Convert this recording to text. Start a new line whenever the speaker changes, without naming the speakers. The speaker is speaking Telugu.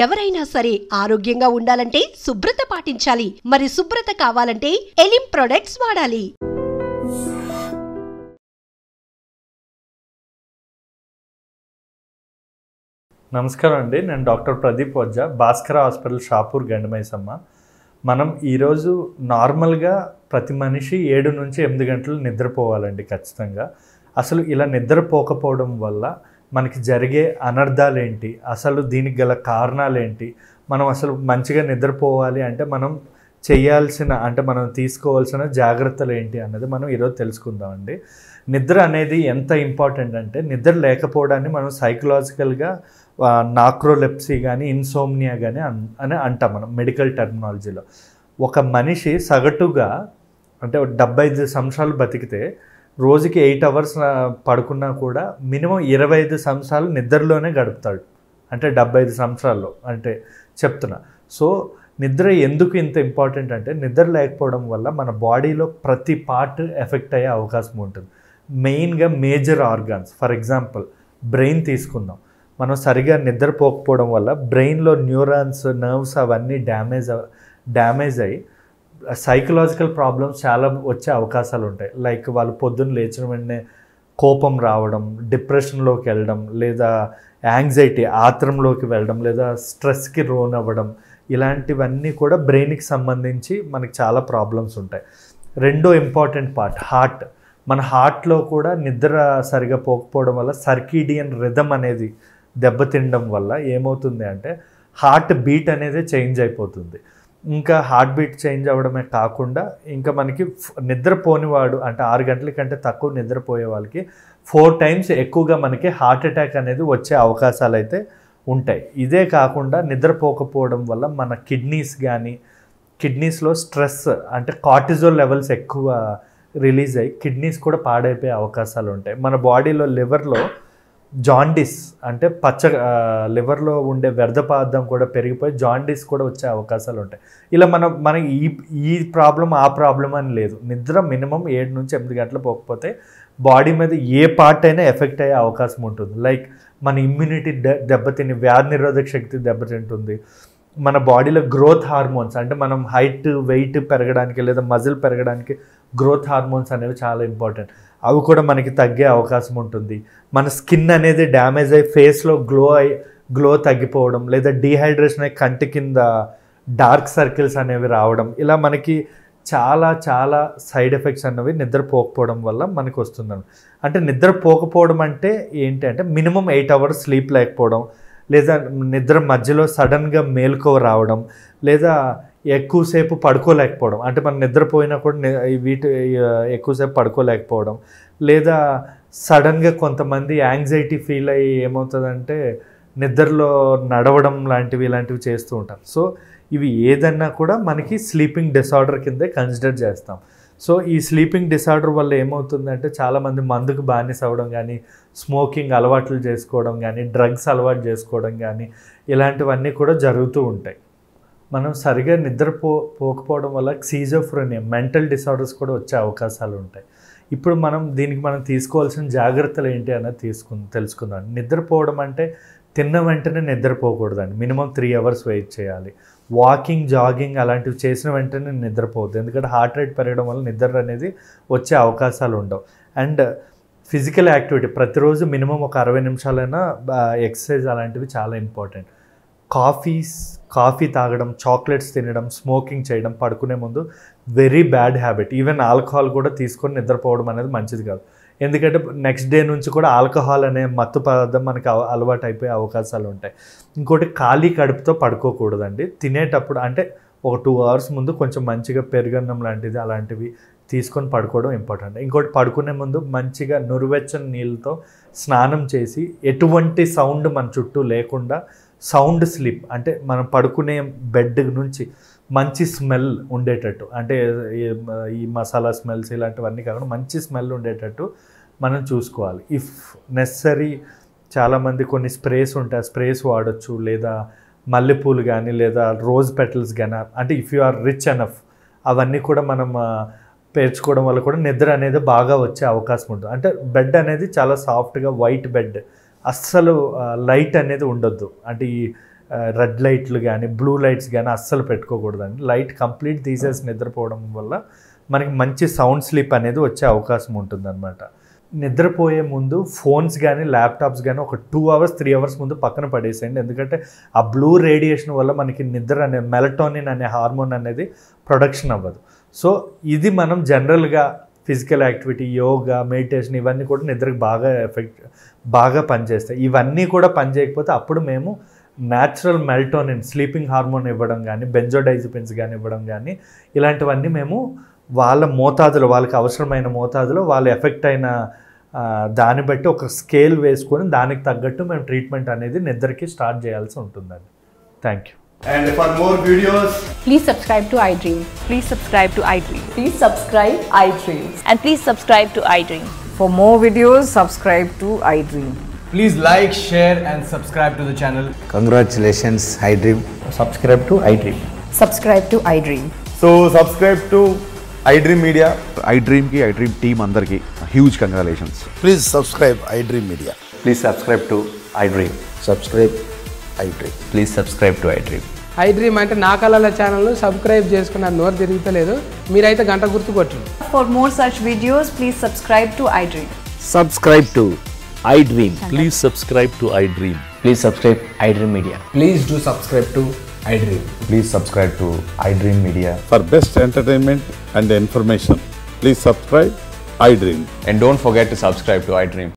ఎవరైనా సరే ఆరోగ్యంగా ఉండాలంటే శుభ్రత పాటించాలి. మరి శుభ్రత కావాలంటే ఎలిమ్ ప్రొడక్ట్స్ వాడాలి.
నమస్కారం అండి, నేను డాక్టర్ ప్రదీప్ వజ్జా, భాస్కర హాస్పిటల్ షాపూర్ గండమైసమ్మ. మనం ఈరోజు నార్మల్గా ప్రతి మనిషి 7 నుంచి 8 గంటలు నిద్రపోవాలండి ఖచ్చితంగా. అసలు ఇలా నిద్రపోకపోవడం వల్ల మనకి జరిగే అనర్థాలు ఏంటి, అసలు దీనికి గల కారణాలు ఏంటి, మనం అసలు మంచిగా నిద్రపోవాలి అంటే మనం చేయాల్సిన మనం తీసుకోవాల్సిన జాగ్రత్తలు ఏంటి అన్నది మనం ఈరోజు తెలుసుకుందామండి. నిద్ర అనేది ఎంత ఇంపార్టెంట్ అంటే నిద్ర లేకపోవడాన్ని మనం సైకలాజికల్గా నాక్రోలెప్సీ కానీ ఇన్సోమ్నియా కానీ అని అంటాం మనం మెడికల్ టెర్మినాలజీలో. ఒక మనిషి సగటుగా అంటే 75 సంవత్సరాలు బతికితే రోజుకి 8 అవర్స్ పడుకున్నా కూడా మినిమం 25 సంవత్సరాలు నిద్రలోనే గడుపుతాడు. అంటే 75 సంవత్సరాల్లో అంటే చెప్తున్నా. సో నిద్ర ఎందుకు ఇంత ఇంపార్టెంట్ అంటే నిద్ర లేకపోవడం వల్ల మన బాడీలో ప్రతి పార్ట్ ఎఫెక్ట్ అయ్యే అవకాశం ఉంటుంది. మెయిన్గా major organs, for example brain తీసుకుందాం. మనం సరిగా నిద్రపోకపోవడం వల్ల బ్రెయిన్లో న్యూరాన్స్, నర్వ్స్ అవన్నీ డ్యామేజ్ అయ్యి సైకలాజికల్ ప్రాబ్లమ్స్ చాలా వచ్చే అవకాశాలు ఉంటాయి. లైక్ వాళ్ళు పొద్దున్న లేచిన వెంటనే కోపం రావడం, డిప్రెషన్లోకి వెళ్ళడం, లేదా యాంగ్జైటీ ఆత్రంలోకి వెళ్ళడం, లేదా స్ట్రెస్కి లోన్ అవ్వడం, ఇలాంటివన్నీ కూడా బ్రెయిన్కి సంబంధించి మనకి చాలా ప్రాబ్లమ్స్ ఉంటాయి. రెండో ఇంపార్టెంట్ పార్ట్ హార్ట్. మన హార్ట్లో కూడా నిద్ర సరిగా పోకపోవడం వల్ల సర్కీడియన్ రిథమ్ అనేది దెబ్బతినడం వల్ల ఏమవుతుంది అంటే హార్ట్ బీట్ అనేది చేంజ్ అయిపోతుంది. ఇంకా హార్ట్ బీట్ చేంజ్ అవ్వడమే కాకుండా ఇంకా మనకి నిద్రపోనివాడు అంటే 6 గంటల కంటే తక్కువ నిద్రపోయే వాళ్ళకి 4 టైమ్స్ ఎక్కువగా మనకి హార్ట్ అటాక్ అనేది వచ్చే అవకాశాలు అయితే ఉంటాయి. ఇదే కాకుండా నిద్రపోకపోవడం వల్ల మన కిడ్నీస్లో స్ట్రెస్ అంటే కార్టిజోల్ లెవెల్స్ ఎక్కువ రిలీజ్ అయ్యి కిడ్నీస్ కూడా పాడైపోయే అవకాశాలు ఉంటాయి. మన బాడీలో లివర్లో జాండీస్ అంటే లివర్లో ఉండే వ్యర్థ పదార్థం కూడా పెరిగిపోయి జాండీస్ కూడా వచ్చే అవకాశాలు ఉంటాయి. ఇలా మనకి ఈ ప్రాబ్లం ఆ ప్రాబ్లం అని లేదు. నిద్ర మినిమం 7 నుంచి 8 గంటలు పోకపోతే బాడీ మీద ఏ పార్ట్ అయినా ఎఫెక్ట్ అయ్యే అవకాశం ఉంటుంది. లైక్ మన ఇమ్యూనిటీ దెబ్బతిని వ్యాధి నిరోధక శక్తి దెబ్బతింటుంది. మన బాడీలో గ్రోత్ హార్మోన్స్ అంటే మనం హైట్ వెయిట్ పెరగడానికి లేదా మజిల్ పెరగడానికి గ్రోత్ హార్మోన్స్ అనేవి చాలా ఇంపార్టెంట్. అవి కూడా మనకి తగ్గే అవకాశం ఉంటుంది. మన స్కిన్ అనేది డ్యామేజ్ అయ్యి ఫేస్లో గ్లో తగ్గిపోవడం, లేదా డీహైడ్రేషన్ అయ్యి కంటి కింద డార్క్ సర్కిల్స్ అనేవి రావడం, ఇలా మనకి చాలా చాలా సైడ్ ఎఫెక్ట్స్ అనేవి నిద్రపోకపోవడం వల్ల మనకు వస్తుందని. అంటే నిద్రపోకపోవడం అంటే ఏంటి అంటే మినిమం 8 అవర్స్ స్లీప్ లేకపోవడం, లేదా నిద్ర మధ్యలో సడన్గా మేల్కో రావడం, లేదా ఎక్కువసేపు పడుకోలేకపోవడం. అంటే మనం నిద్రపోయినా కూడా ఎక్కువసేపు పడుకోలేకపోవడం, లేదా సడన్గా కొంతమంది యాంగ్జైటీ ఫీల్ అయ్యి ఏమవుతుందంటే నిద్రలో నడవడం ఇలాంటివి చేస్తూ ఉంటారు. సో ఇవి ఏదన్నా కూడా మనకి స్లీపింగ్ డిసార్డర్ కిందే కన్సిడర్ చేస్తాం. సో ఈ స్లీపింగ్ డిసార్డర్ వల్ల ఏమవుతుందంటే చాలామంది మందుకు బానిస అవ్వడం కానీ, స్మోకింగ్ అలవాట్లు చేసుకోవడం కానీ, డ్రగ్స్ అలవాటు చేసుకోవడం కానీ, ఇలాంటివన్నీ కూడా జరుగుతూ ఉంటాయి. మనం సరిగా పోకపోవడం వల్ల స్కిజోఫ్రెనియా, మెంటల్ డిసార్డర్స్ కూడా వచ్చే అవకాశాలు ఉంటాయి. ఇప్పుడు దీనికి మనం తీసుకోవాల్సిన జాగ్రత్తలు ఏంటి అన్నది తెలుసుకుందాం. నిద్రపోవడం అంటే తిన్న వెంటనే నిద్రపోకూడదండి. మినిమం 3 అవర్స్ వెయిట్ చేయాలి. వాకింగ్, జాగింగ్ అలాంటివి చేసిన వెంటనే నిద్రపోవద్దు. ఎందుకంటే హార్ట్ రేట్ పెరగడం వల్ల నిద్ర అనేది వచ్చే అవకాశాలు ఉండవు. అండ్ ఫిజికల్ యాక్టివిటీ ప్రతిరోజు మినిమం ఒక 60 నిమిషాలైనా ఎక్సర్సైజ్ అలాంటివి చాలా ఇంపార్టెంట్. కాఫీ తాగడం, చాక్లెట్స్ తినడం, స్మోకింగ్ చేయడం పడుకునే ముందు very bad habit. Even alcohol కూడా తీసుకొని నిద్రపోవడం అనేది మంచిది కాదు. ఎందుకంటే నెక్స్ట్ డే నుంచి కూడా ఆల్కహాల్ అనే మత్తు పదార్థం మనకి అలవాటు అయిపోయే అవకాశాలు ఉంటాయి. ఇంకోటి ఖాళీ కడుపుతో పడుకోకూడదండి. తినేటప్పుడు అంటే ఒక 2 అవర్స్ ముందు కొంచెం మంచిగా పెరుగన్నం అలాంటివి తీసుకొని పడుకోవడం ఇంపార్టెంట్. ఇంకోటి పడుకునే ముందు మంచిగా నురువెచ్చని నీళ్ళతో స్నానం చేసి ఎటువంటి సౌండ్ మన చుట్టూ లేకుండా సౌండ్ స్లీప్ అంటే మనం పడుకునే బెడ్ నుంచి మంచి స్మెల్ ఉండేటట్టు, అంటే ఈ మసాలా స్మెల్స్ ఇలాంటివన్నీ కాకుండా మంచి స్మెల్ ఉండేటట్టు మనం చూసుకోవాలి. ఇఫ్ నెసరీ చాలామంది కొన్ని స్ప్రేస్ ఉంటాయి, స్ప్రేస్ వాడచ్చు, లేదా మల్లెపూలు కానీ లేదా రోజ్ పెటల్స్ కానీ, అంటే if you are rich enough అవన్నీ కూడా మనం పేర్చుకోవడం వల్ల కూడా నిద్ర అనేది బాగా వచ్చే అవకాశం ఉంటుంది. అంటే బెడ్ అనేది చాలా సాఫ్ట్గా వైట్ బెడ్, అస్సలు లైట్ అనేది ఉండొద్దు. అంటే ఈ రెడ్ లైట్లు కానీ బ్లూ లైట్స్ కానీ అస్సలు పెట్టుకోకూడదండి. లైట్ కంప్లీట్ తీసేసి నిద్రపోవడం వల్ల మనకి మంచి సౌండ్ స్లీప్ అనేది వచ్చే అవకాశం ఉంటుందన్నమాట. నిద్రపోయే ముందు ఫోన్స్ కానీ ల్యాప్టాప్స్ కానీ ఒక 2 hours 3 hours ముందు పక్కన పడేసేయండి. ఎందుకంటే ఆ బ్లూ రేడియేషన్ వల్ల మనకి నిద్ర అనే మెలటోనిన్ అనే హార్మోన్ అనేది ప్రొడక్షన్ అవ్వదు. సో ఇది మనం జనరల్గా ఫిజికల్ యాక్టివిటీ, యోగా, మెడిటేషన్ ఇవన్నీ కూడా నిద్రకు బాగా పనిచేస్తాయి. ఇవన్నీ కూడా పనిచేయకపోతే అప్పుడు మేము న్యాచురల్ మెలటోనిన్ స్లీపింగ్ హార్మోన్ ఇవ్వడం కానీ, బెంజోడైజపిన్స్ కానీ ఇవ్వడం కానీ, ఇలాంటివన్నీ మేము వాళ్ళ మోతాదులో, వాళ్ళకి అవసరమైన మోతాదులో, వాళ్ళు ఎఫెక్ట్ అయిన దాన్ని బట్టి ఒక స్కేల్ వేసుకొని దానికి తగ్గట్టు మేము ట్రీట్మెంట్ అనేది నిద్రకి స్టార్ట్ చేయాల్సి ఉంటుందండి. Thank you.
And for more videos,
Please subscribe to iDream.
Please subscribe to iDream.
Please subscribe iDream.
And please subscribe to iDream.
For more videos, subscribe to iDream.
please like, share and subscribe to the channel.
Congratulations, iDream.
Subscribe to iDream.
Subscribe to iDream.
So subscribe to iDream Media.
iDream की iDream team अंदर की huge congratulations.
Please subscribe iDream Media.
Please subscribe to iDream.
Subscribe iDream.
Please subscribe to iDream.
iDream అంటే నా కళల ఛానల్ సబ్స్క్రైబ్ చేసుకున్న నోరు తిరుగుతలేదు, మీరైతే గంట గుర్తు కొట్టండి.
For more such videos, please subscribe to iDream.
Subscribe to iDream.
Please subscribe to iDream.
Please subscribe iDream Media.
Please do subscribe to iDream.
Please subscribe to iDream Media.
For best entertainment and information, please subscribe iDream.
And don't forget to subscribe to iDream.